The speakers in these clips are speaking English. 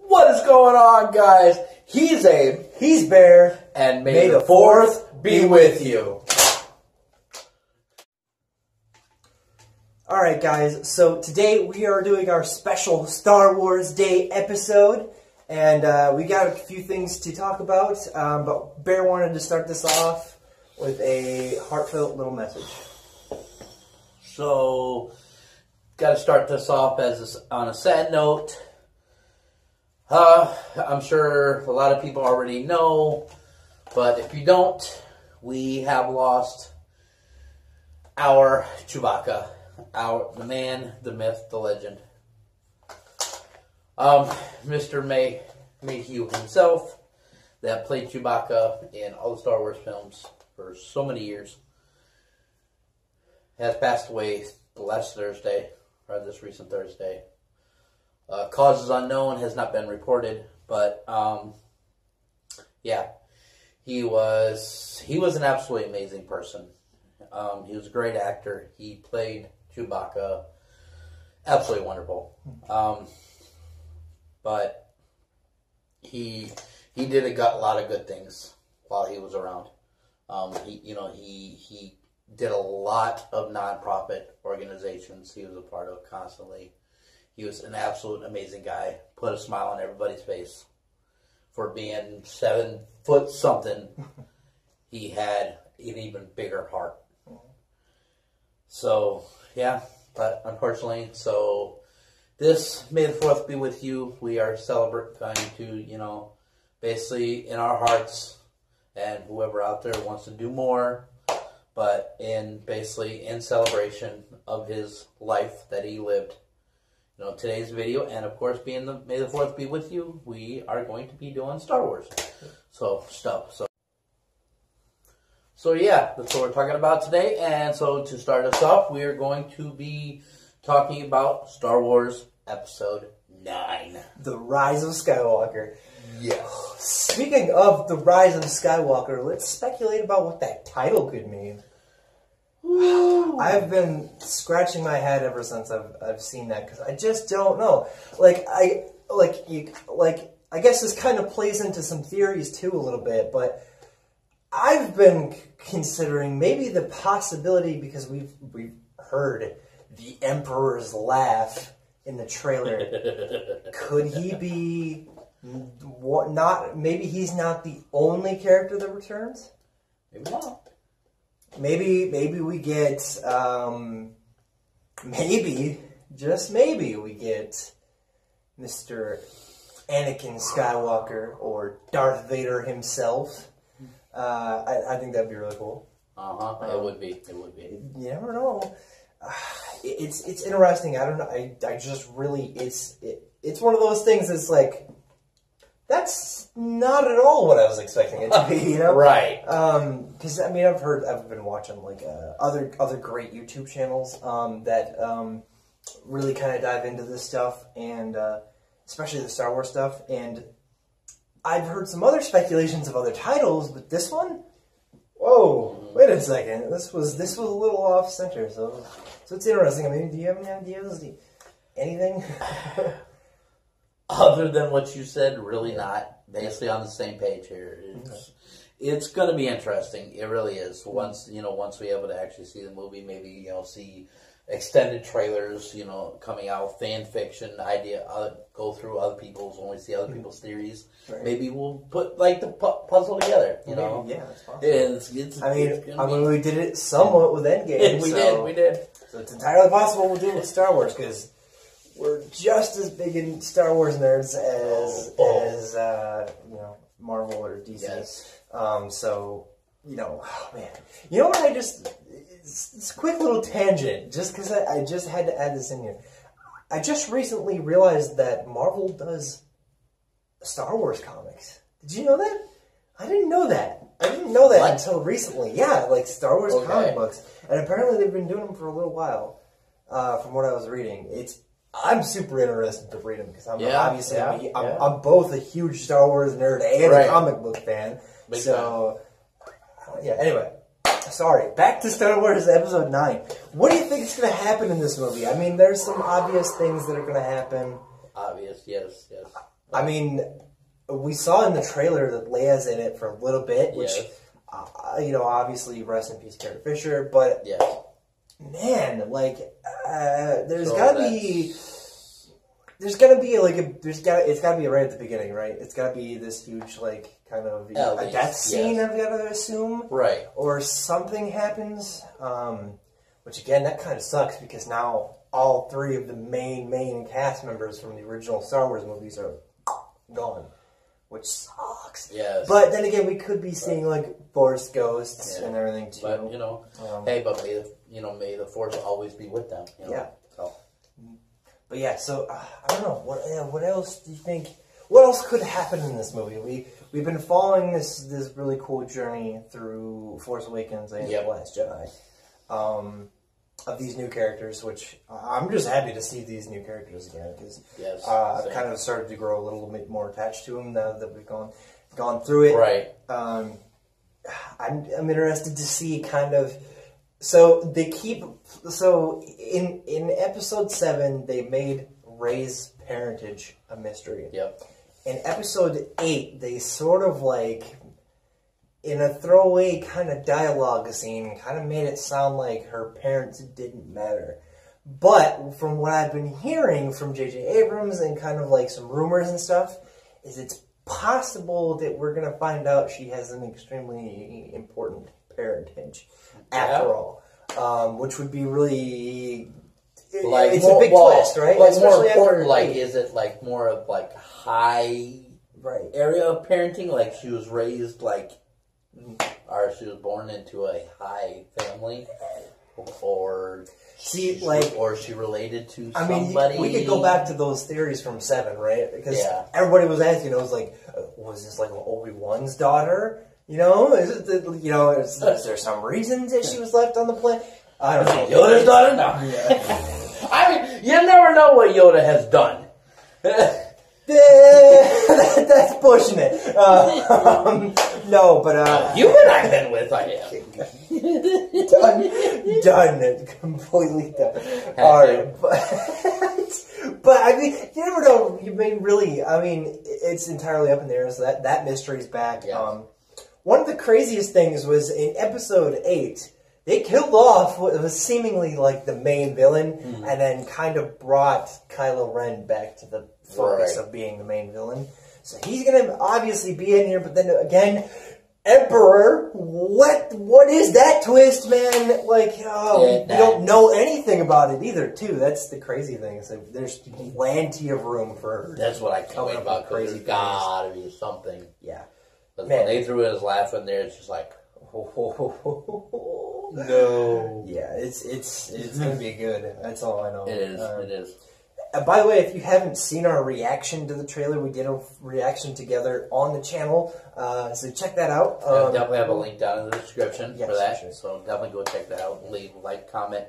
What is going on, guys? He's Abe. He's Bear. And may the 4th be with you. Alright, guys. So today we are doing our special Star Wars Day episode. And we got a few things to talk about. But Bear wanted to start this off with a heartfelt little message. So, got to start this off on a sad note. I'm sure a lot of people already know, but if you don't, we have lost our Chewbacca, the man, the myth, the legend. Mr. Mayhew himself, that played Chewbacca in all the Star Wars films for so many years, has passed away last Thursday, or this recent Thursday. Causes unknown, has not been reported, but yeah, he was an absolutely amazing person. He was a great actor. He played Chewbacca absolutely wonderful. But he did a lot of good things while he was around. He did a lot of nonprofit organizations he was a part of constantly. He was an absolute amazing guy. Put a smile on everybody's face. For being 7 foot something, he had an even bigger heart. So, yeah, but unfortunately, this May the 4th be with you. We are celebrating to, basically in our hearts, and whoever out there wants to do more, but in celebration of his life that he lived. Today's video, and of course, being the May the 4th be with you, we are going to be doing Star Wars stuff. So yeah, that's what we're talking about today. And so to start us off, we are going to be talking about Star Wars Episode 9. The Rise of Skywalker. Yes. Speaking of the Rise of Skywalker, let's speculate about what that title could mean. Ooh. I've been scratching my head ever since I've seen that, because I just don't know. I guess this kind of plays into some theories too a little bit, but I've been considering maybe the possibility, because we've heard the Emperor's laugh in the trailer. Could he be maybe he's not the only character that returns? Maybe not. Maybe we get, just maybe we get Mr. Anakin Skywalker or Darth Vader himself. I think that'd be really cool. It would be. You never know. It's interesting. I don't know. I just really, it's one of those things that's like, that's not at all what I was expecting it to be, Right. Because I've been watching other great YouTube channels that really kind of dive into this stuff, and especially the Star Wars stuff. And I've heard some other speculations of other titles, but this one, whoa, wait a second, this was a little off center. So it's interesting. I mean, do you have any ideas? Anything? Other than what you said, really not. Basically on the same page here. It's going to be interesting. It really is. Once we're able to actually see the movie, maybe, see extended trailers, coming out, fan fiction, go through other people's, when we see other people's theories. Right. Maybe we'll put, the puzzle together, Yeah, that's possible. We did it somewhat with Endgame. We did. So it's entirely possible we'll do it with Star Wars, because we're just as big in Star Wars nerds as Marvel or DC. Yes. Oh man. You know what it's a quick little tangent, just because I just had to add this in here. I just recently realized that Marvel does Star Wars comics. Did you know that? I didn't know that. Until recently. Yeah, Star Wars comic books. And apparently they've been doing them for a little while, from what I was reading. I'm super interested to read them, because I'm I'm both a huge Star Wars nerd and a comic book fan. Anyway, sorry. Back to Star Wars Episode 9. What do you think is going to happen in this movie? I mean, there's some obvious things that are going to happen. Obvious, yes. I mean, we saw in the trailer that Leia's in it for a little bit, which, obviously, rest in peace, Carrie Fisher, but, man, like, it's gotta be right at the beginning, right? It's gotta be this huge, like, kind of a death scene, I've gotta assume. Right. Or something happens, which, again, that kind of sucks, because now all three of the main cast members from the original Star Wars movies are gone, which sucks. Yes. But then again, we could be seeing like Force ghosts and everything too. But may the Force always be with them. Yeah. So. But yeah, so I don't know what else do you think? What else could happen in this movie? We've been following this really cool journey through Force Awakens and The Last Jedi. Of these new characters, which I'm just happy to see these new characters again, because I've kind of started to grow a little bit more attached to them now that we've gone through it. Right. I'm interested to see kind of. So in episode 7 they made Rey's parentage a mystery. Yep. In episode 8 they sort of like, in a throwaway kind of dialogue scene, kind of made it sound like her parents didn't matter. But from what I've been hearing from J.J. Abrams and kind of like some rumors and stuff, is it's possible that we're going to find out she has an extremely important parentage after all. Which would be really... it's a big twist, right? Like more important, like, is it like more of like high area of parenting? Like she was raised like... or she was born into a high family, or she related to somebody. We could go back to those theories from 7, right? Because everybody was asking, was like, was this like Obi-Wan's daughter? Is there some reason that she was left on the planet? I don't know. Yoda's daughter? No. I mean, you never know what Yoda has done. That's pushing it. No, but human I've been with, I am done, completely done. All right, but I mean, you never know. You mean really? I mean, it's entirely up in the air. So that mystery's back. Yes. One of the craziest things was in episode 8. They killed off what was seemingly like the main villain, and then kind of brought Kylo Ren back to the focus of being the main villain. So he's going to obviously be in here, but then again, Emperor, what is that twist, man? Like, we don't know anything about it either, too. That's the crazy thing. So there's plenty of room for... That's what I can't wait about, crazy. There's gotta be something. Yeah. When they threw his laugh in there, it's just like... No. Yeah, it's gonna be good. That's all I know. It is. It is. By the way, if you haven't seen our reaction to the trailer, we did a reaction together on the channel. So check that out. We'll definitely have a link down in the description for that. Sure. So definitely go check that out and leave a like, comment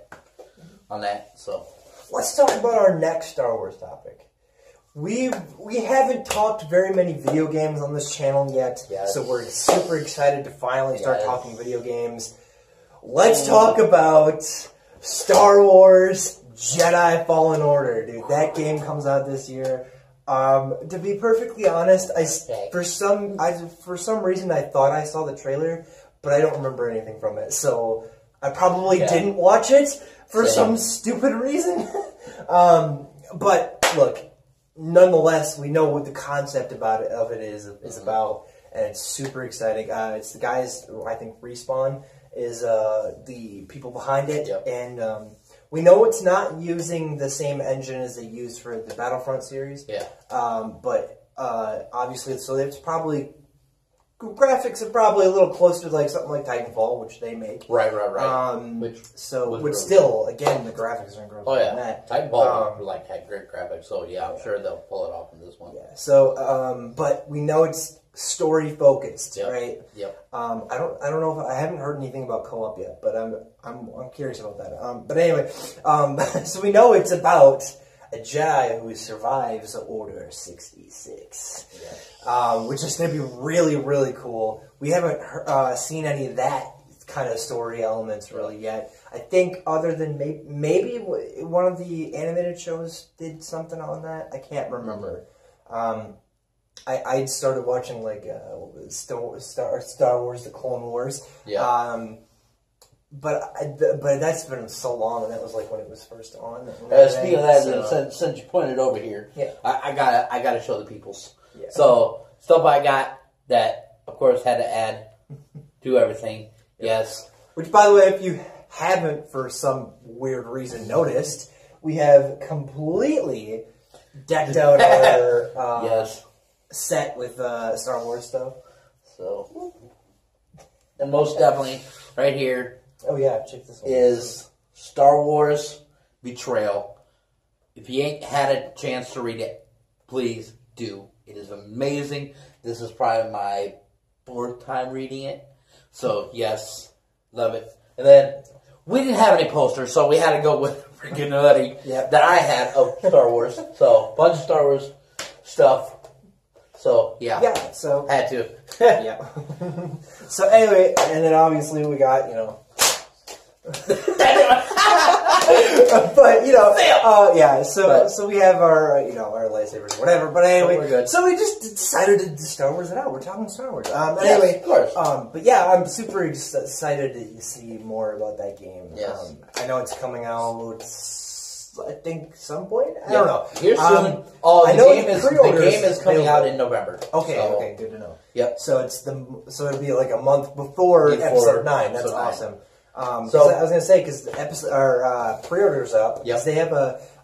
on that. So let's talk about our next Star Wars topic. We haven't talked very many video games on this channel yet, so we're super excited to finally start talking video games. Let's talk about Star Wars Jedi Fallen Order, dude. That game comes out this year. To be perfectly honest, for some reason I thought I saw the trailer, but I don't remember anything from it. So I probably didn't watch it for some stupid reason. But look. Nonetheless, we know what the concept of it is about, and it's super exciting. It's the guys, I think Respawn is the people behind it, and we know it's not using the same engine as they used for the Battlefront series. Yeah. But obviously, so it's probably graphics are probably a little closer to like something like Titanfall, which they make. Right. Which still, again, the graphics are incredible. Oh yeah, Titanfall had great graphics, so I'm sure they'll pull it off in this one. Yeah. So, but we know it's story focused, right? Yep. I don't know if I haven't heard anything about co-op yet, but I'm curious about that. But anyway, so we know it's about a Jedi who survives Order 66. Which is going to be really, really cool. We haven't seen any of that kind of story elements really yet. I think other than maybe one of the animated shows did something on that. I can't remember. I started watching like Star Wars: The Clone Wars. Yeah. But that's been so long, and that was like when it was first on. Speaking of that, since you pointed over here, yeah. I gotta show the peoples. Yeah. So stuff I got that, of course, had to add to everything. Yes. Which, by the way, if you haven't for some weird reason noticed, we have completely decked out our yes. set with Star Wars stuff. So, and most definitely, right here. Oh yeah, check this one. Is Star Wars Betrayal. If you ain't had a chance to read it, please do. It is amazing. This is probably my 4th time reading it. So, yes, love it. And then, we didn't have any posters, so we had to go with freaking hoodie that I had of Star Wars. So, bunch of Star Wars stuff. So, yeah. Yeah, so. Had to. Yeah. So, anyway, and then obviously we got, but yeah. So we have our our lightsabers, or whatever. But anyway, so we just decided to Star Wars it out. We're talking Star Wars. Anyway, of course. But yeah, I'm super excited to see more about that game. Yes. I know it's coming out. I think some point. I don't know. Here soon. The game is coming out in November. Okay, good to know. Yep. So it'll be like a month before episode 9. That's awesome. So I was gonna say because the episode pre-orders up. Because they have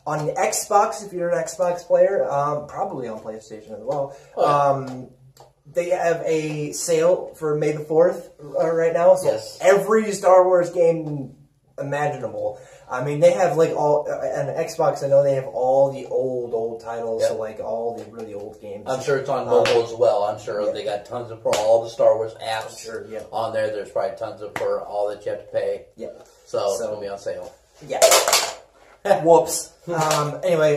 on Xbox. If you're an Xbox player, probably on PlayStation as well. They have a sale for May the 4th right now. So every Star Wars game imaginable. I mean, they have like all on Xbox. I know they have all the old titles, so like all the really old games. I'm sure it's on mobile as well. I'm sure they got tons of for all the Star Wars apps on there. There's probably tons of for all that you have to pay. Yeah, so it'll be on sale. Yeah. Whoops. Anyway,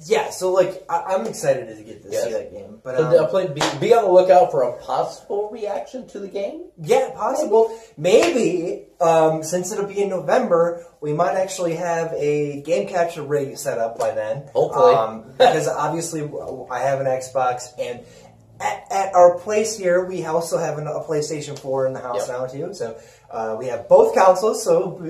yeah. So like, I'm excited to get to see that game. But be on the lookout for a possible reaction to the game. Yeah, possible. Maybe since it'll be in November, we might actually have a game capture rig set up by then. Hopefully, because obviously I have an Xbox, and at our place here, we also have a PlayStation 4 in the house now too. So we have both consoles. So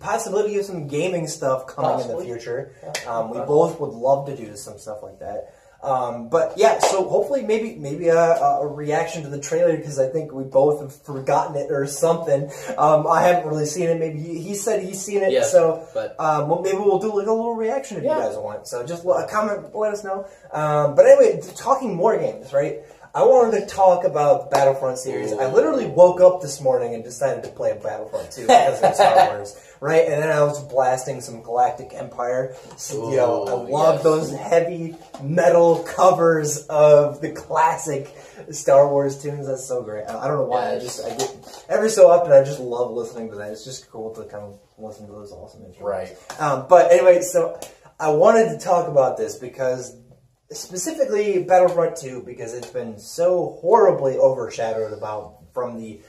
possibility of some gaming stuff coming in the future. We both would love to do some stuff like that. But yeah, so hopefully maybe a reaction to the trailer, because I think we both have forgotten it or something. I haven't really seen it. Maybe he said he's seen it. Well, maybe we'll do like a little reaction if you guys want. So just comment, let us know. But anyway, talking more games, right? I wanted to talk about the Battlefront series. I literally woke up this morning and decided to play Battlefront 2 because of Star Wars, right? And then I was blasting some Galactic Empire. So, I love those heavy metal covers of the classic Star Wars tunes. That's so great. I don't know why. I get every so often I just love listening to that. It's just cool to kind of listen to those awesome instruments. Right. But anyway, so I wanted to talk about this because specifically Battlefront 2, because it's been so horribly overshadowed from the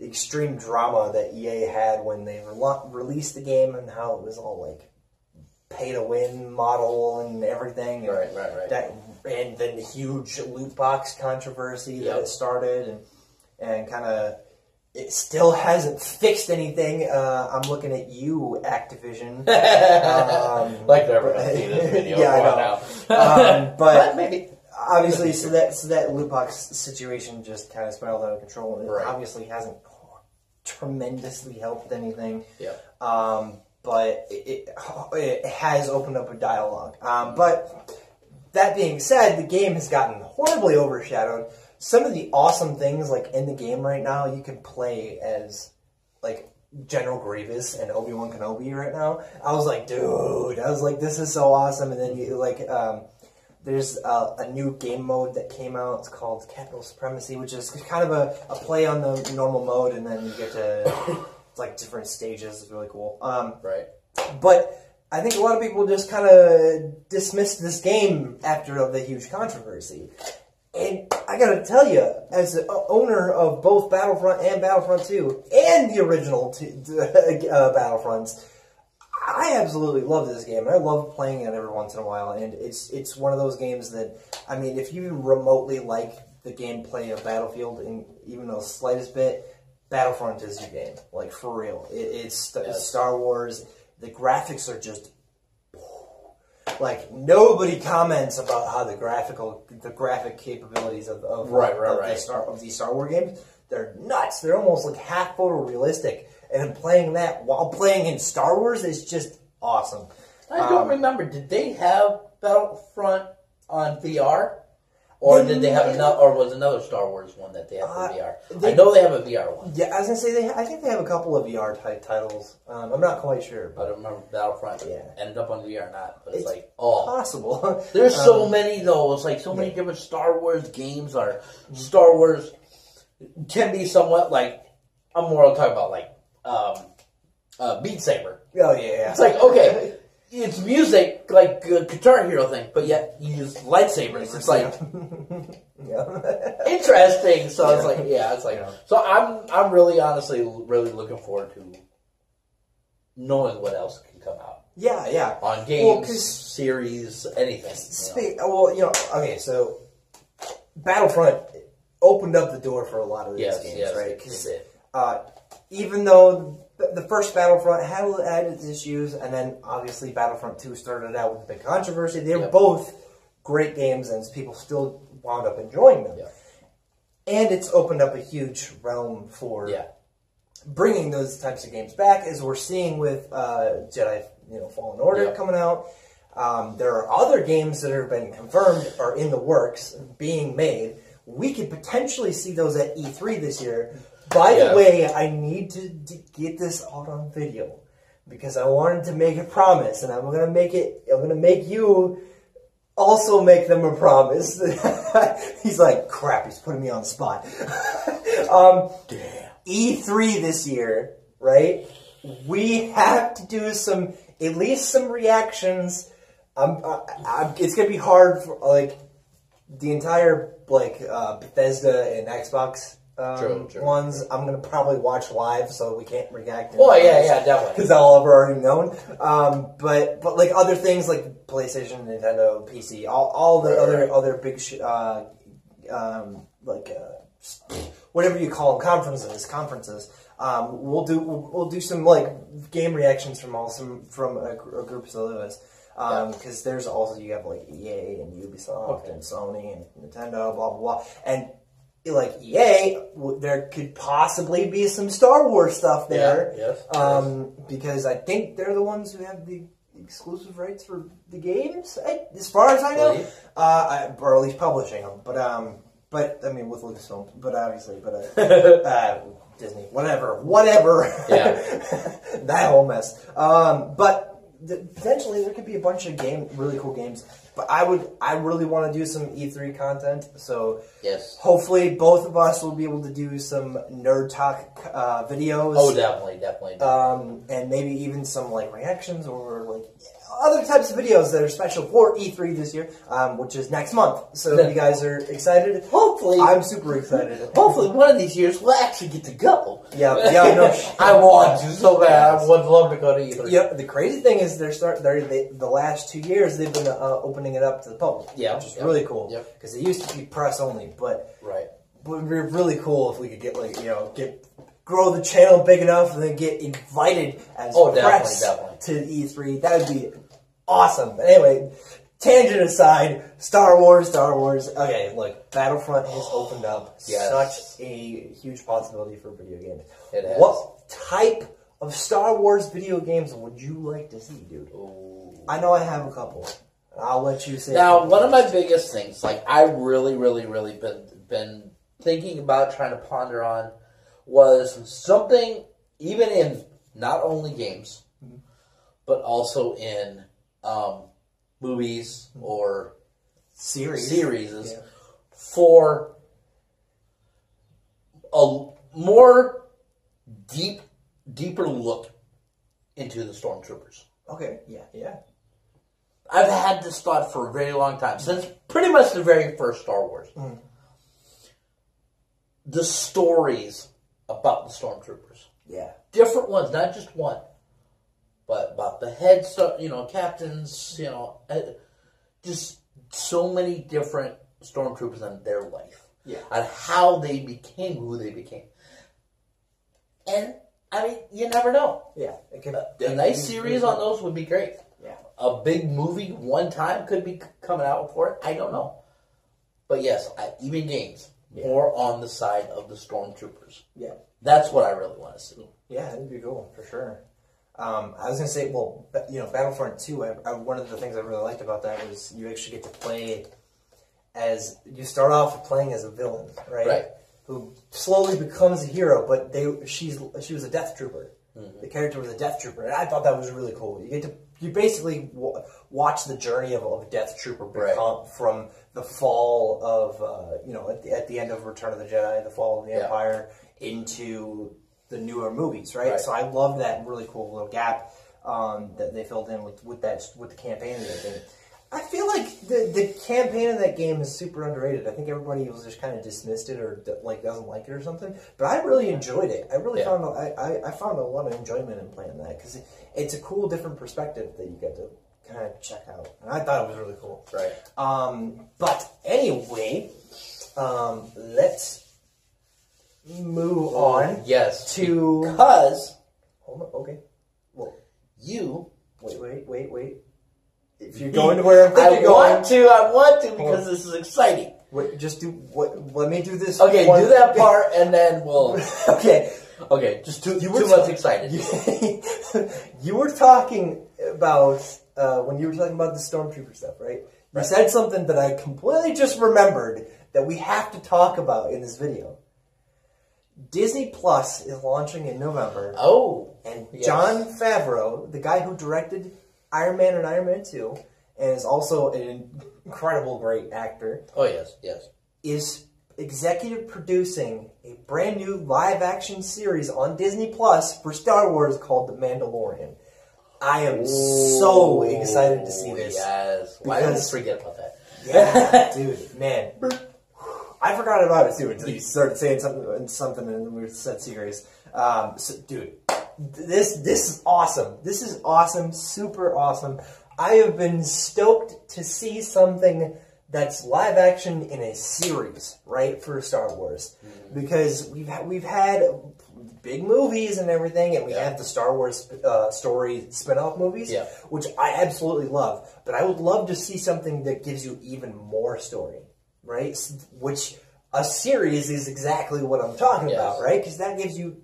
extreme drama that EA had when they released the game, and how it was all like pay-to-win model and everything. Right. And then the huge loot box controversy that it started, and kind of it still hasn't fixed anything. I'm looking at you, Activision. Like they're ever seen this video. Yeah, I know. But maybe. Obviously, so that loot box situation just kind of spiraled out of control. It obviously hasn't tremendously helped anything. Yeah. But it has opened up a dialogue. But that being said, the game has gotten horribly overshadowed. Some of the awesome things, like in the game right now, you can play as like General Grievous and Obi-Wan Kenobi right now. I was like, dude, this is so awesome. And then you there's a new game mode that came out. It's called Capital Supremacy, which is kind of a play on the normal mode, and then you get to it's like different stages. It's really cool. Right. But I think a lot of people just kind of dismissed this game after the huge controversy. And I gotta tell you, as the owner of both Battlefront and Battlefront 2, and the original Battlefronts, I absolutely love this game. I love playing it every once in a while, and it's one of those games that, I mean, if you remotely like the gameplay of Battlefield, in even the slightest bit, Battlefront is your game. Like, for real. It's Star Wars. The graphics are just... Like, nobody comments about how the graphic capabilities of these Star Wars games. They're nuts. They're almost like half photorealistic. And playing that while playing in Star Wars is just awesome. I don't remember. Did they have Battlefront on VR? Or did they have another? Or was another Star Wars one that they have for VR? I know they have a VR one. Yeah, I was gonna say I think they have a couple of VR type titles. I'm not quite sure, but I don't remember Battlefront. Yeah, ended up on VR or not. But it's like possible. There's so many though. It's like so many different Star Wars games. Or Star Wars can be somewhat like I'm more talking about like Beat Saber. Oh yeah. It's like okay. It's music, like a Guitar Hero thing, but yet you use lightsabers. It's like interesting. So it's like, it's like. So I'm really, honestly, really looking forward to knowing what else can come out. Yeah. On games, series, anything. Okay, so Battlefront opened up the door for a lot of these games, right? Because even though the first Battlefront had its issues, and then obviously Battlefront 2 started out with a big controversy. They were both great games, and people still wound up enjoying them. Yeah. And it's opened up a huge realm for bringing those types of games back, as we're seeing with Jedi, Fallen Order coming out. There are other games that have been confirmed or in the works being made. We could potentially see those at E3 this year. By the way, I need to get this out on video because I wanted to make a promise, and I'm gonna make you also make them a promise. He's like, crap, he's putting me on the spot. Damn. E3 this year, right? We have to do at least some reactions. It's gonna be hard for the entire Bethesda and Xbox. True. Ones I'm gonna probably watch live, so we can't react. Oh yeah, definitely. Because I'll have already known. But like other things like PlayStation, Nintendo, PC, all the other big whatever you call them, conferences. We'll do some game reactions from a groups of those. Because there's also you have EA and Ubisoft and Sony and Nintendo, blah blah blah, and EA, there could possibly be some Star Wars stuff there. Yes. Because I think they're the ones who have the exclusive rights for the games, as far as I know, or at least publishing them. But I mean with Lucasfilm, but obviously, Disney, whatever. Yeah. That whole mess. But potentially there could be a bunch of really cool games. But I really want to do some E3 content, so hopefully both of us will be able to do some nerd talk videos. Oh, definitely. And maybe even some reactions or other types of videos that are special for E3 this year, which is next month. So if you guys are excited, hopefully I'm super excited. Hopefully one of these years we'll actually get to go. No, I want to so bad. I would love to go to E3. Yeah, the crazy thing is the last 2 years they've been opening it up to the public. Yeah, which is really cool. Because it used to be press only, but would be really cool if we could get grow the channel big enough and then get invited as press to E3. That would be awesome. But anyway, tangent aside, Star Wars. Okay, look, Battlefront has opened up such a huge possibility for video games. It has. What type of Star Wars video games would you like to see, dude? Ooh. I know I have a couple. I'll let you say. Now, one of my biggest things, I really been thinking about trying to ponder on, was something even in not only games, but also in movies or series for a more deeper look into the Stormtroopers. Okay, yeah. I've had this thought for a very long time, since pretty much the very first Star Wars. Mm. The stories about the Stormtroopers. Yeah. Different ones, not just one. but about the head, captains, just so many different stormtroopers and their life. Yeah. And how they became who they became. And, I mean, you never know. Yeah. A nice series on those would be great. Yeah. A big movie one time could be coming out for it. I don't know. But yes, even games. More on the side of the stormtroopers. Yeah. That's what I really want to see. Yeah, that'd be cool, for sure. I was going to say, well, Battlefront 2, one of the things I really liked about that was you actually get to play as, you start off playing as a villain, right? Right. Who slowly becomes a hero, but she was a death trooper. Mm-hmm. The character was a death trooper, and I thought that was really cool. You basically watch the journey of a death trooper become from the fall of, at the end of Return of the Jedi, the fall of the Empire, into the newer movies, right? So I loved that really cool little gap that they filled in with the campaign and everything. I feel like the campaign of that game is super underrated. I think everybody was just kind of dismissed it or doesn't like it or something. But I really enjoyed it. I really found I found a lot of enjoyment in playing that because it's a cool, different perspective that you get to kind of check out. And I thought it was really cool. Right. But anyway, let's move on. Yes. Because hold on. Okay. Well, wait. If you're going to where I'm thinking I want to because this is exciting. Wait, let me do this. Okay, do that part and then we'll. Okay, just too much excited. You were talking about when you were talking about the stormtrooper stuff, right? You said something that I completely just remembered that we have to talk about in this video. Disney Plus is launching in November. Oh, and Jon Favreau, the guy who directed Iron Man and Iron Man 2, and is also an incredible, great actor. Oh, yes. Is executive producing a brand new live-action series on Disney Plus for Star Wars called The Mandalorian. I am so excited to see this. Yes. Why did I forget about that? Yeah, dude, man. I forgot about it, too, until you started saying something and we said serious. Dude. This is awesome. This is awesome, super awesome. I have been stoked to see something that's live action in a series, right, for Star Wars, because we've had big movies and everything, and we have the Star Wars story spin-off movies, which I absolutely love. But I would love to see something that gives you even more story, right? Which a series is exactly what I'm talking about, right? Because that gives you,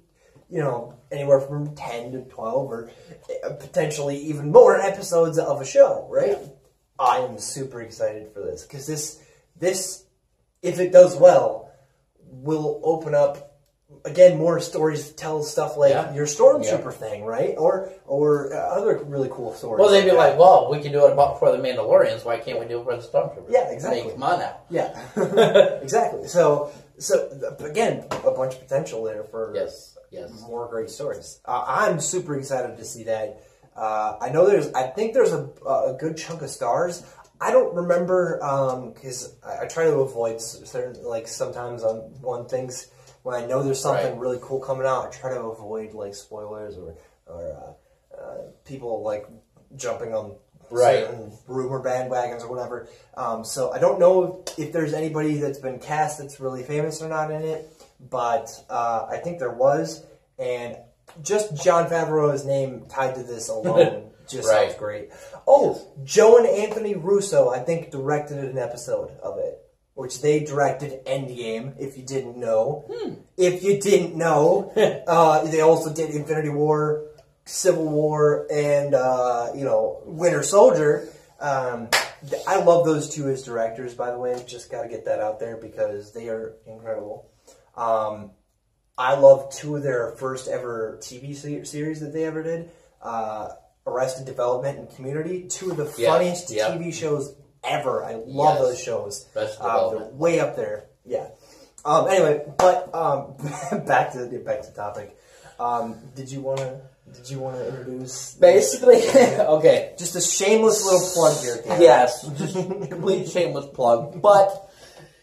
anywhere from 10 to 12 or potentially even more episodes of a show, right? Yeah. I am super excited for this because this, if it does well, will open up, again, more stories to tell stuff like your Stormtrooper thing, right? Or other really cool stories. Well, they'd be like, well, we can do it for the Mandalorians. Why can't we do it for the Stormtroopers? Yeah, exactly. I mean, come on now. Yeah, exactly. So again, a bunch of potential there for more great stories. I'm super excited to see that. I think there's a good chunk of stars. I don't remember because I try to avoid certain, sometimes on things when I know there's something really cool coming out. I try to avoid spoilers or people jumping on certain rumor bandwagons or whatever. So I don't know if there's anybody that's been cast that's really famous or not in it, but I think there was, and just Jon Favreau's name tied to this alone just sounds great. Oh, Joe and Anthony Russo, I think, directed an episode of it, which they directed Endgame, if you didn't know. If you didn't know, they also did Infinity War, Civil War, and, Winter Soldier. I love those two as directors, by the way. Just got to get that out there because they are incredible. I love two of their first ever TV series that they ever did. Arrested Development and Community. Two of the funniest TV shows ever. I love those shows. They're way up there. Yeah. Anyway, but back to topic. Did you want to introduce? Basically, okay. Just a shameless little plug here. Karen. Yes, just complete shameless plug. But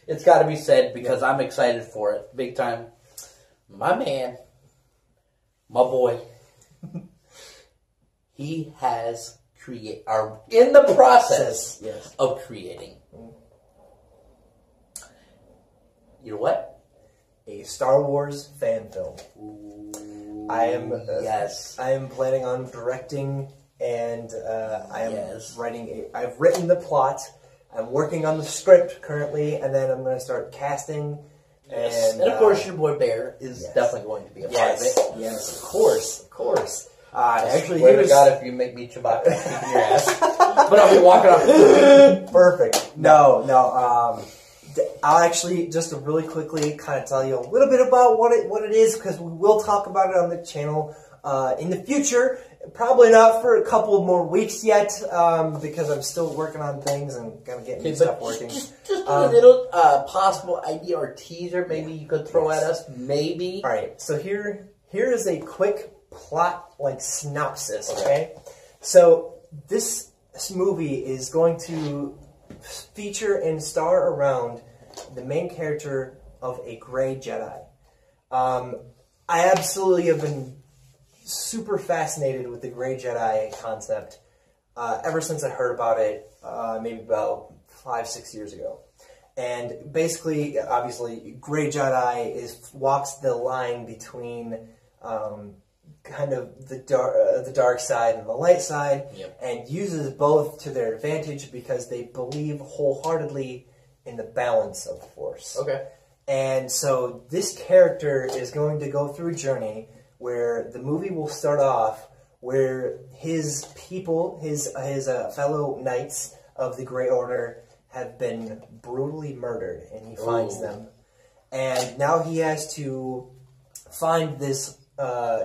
it's got to be said because I'm excited for it, big time. My man, my boy, he has are in the process yes. of creating. You're what? A Star Wars fan film. Ooh, I am yes. I am planning on directing, and I am Yes. I've written the plot. I'm working on the script currently, and then I'm going to start casting. Yes. And of course, your boy Bear is yes. definitely going to be a part of it. Yes, of course. Actually, swear to God, if you make me Chewbacca, kick in your ass. But I'll be walking off. Perfect. No. I'll actually just to really quickly kind of tell you a little bit about what it is, because we will talk about it on the channel in the future. Probably not for a couple more weeks yet, because I'm still working on things and kind of getting stuff working. Just a little possible idea or teaser maybe you could throw at us, maybe. All right, so here is a quick plot synopsis. Okay, so this movie is going to feature and star around the main character of a gray Jedi. I absolutely have been super fascinated with the gray Jedi concept ever since I heard about it, maybe about 5-6 years ago. And basically, obviously, gray Jedi walks the line between kind of the dark side and the light side, yep. and uses both to their advantage because they believe wholeheartedly in the balance of the Force. Okay. And so this character is going to go through a journey where the movie will start off where his people, his fellow knights of the Grey Order have been brutally murdered, and he finds them. And now he has to find this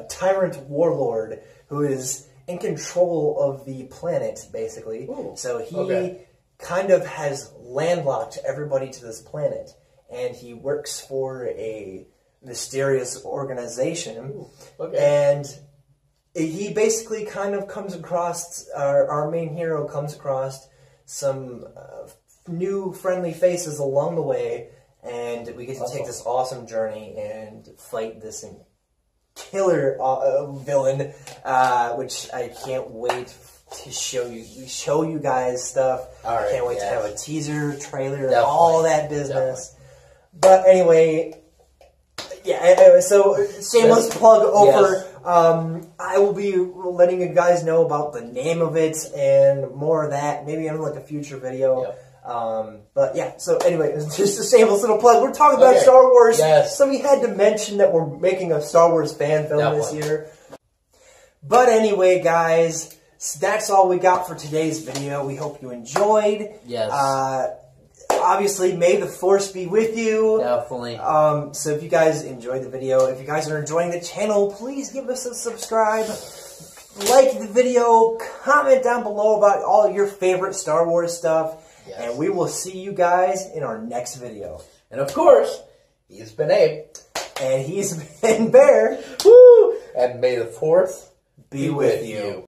tyrant warlord who is in control of the planet, basically. Ooh, so he kind of has landlocked everybody to this planet, and he works for a mysterious organization. Ooh, and he basically kind of comes across, our main hero comes across some new friendly faces along the way, and we get to take this awesome journey and fight this killer villain, which I can't wait to show you guys stuff. All right, I can't wait to have a teaser, trailer, all that business. But anyway, yeah, so shameless plug over. Yes. I will be letting you guys know about the name of it and more of that, maybe in like a future video. Yep. But yeah, so anyway, it's just a shameless little plug. We're talking about Star Wars, so we had to mention that we're making a Star Wars fan film this year. But anyway, guys, that's all we got for today's video. We hope you enjoyed. Yes. Obviously, may the Force be with you. Definitely. So if you guys enjoyed the video, if you guys are enjoying the channel, please give us a subscribe. Like the video, comment down below about all your favorite Star Wars stuff. Yes. And we will see you guys in our next video. And of course, he's been Abe. And he's been Bear. Woo! And may the Force be with you.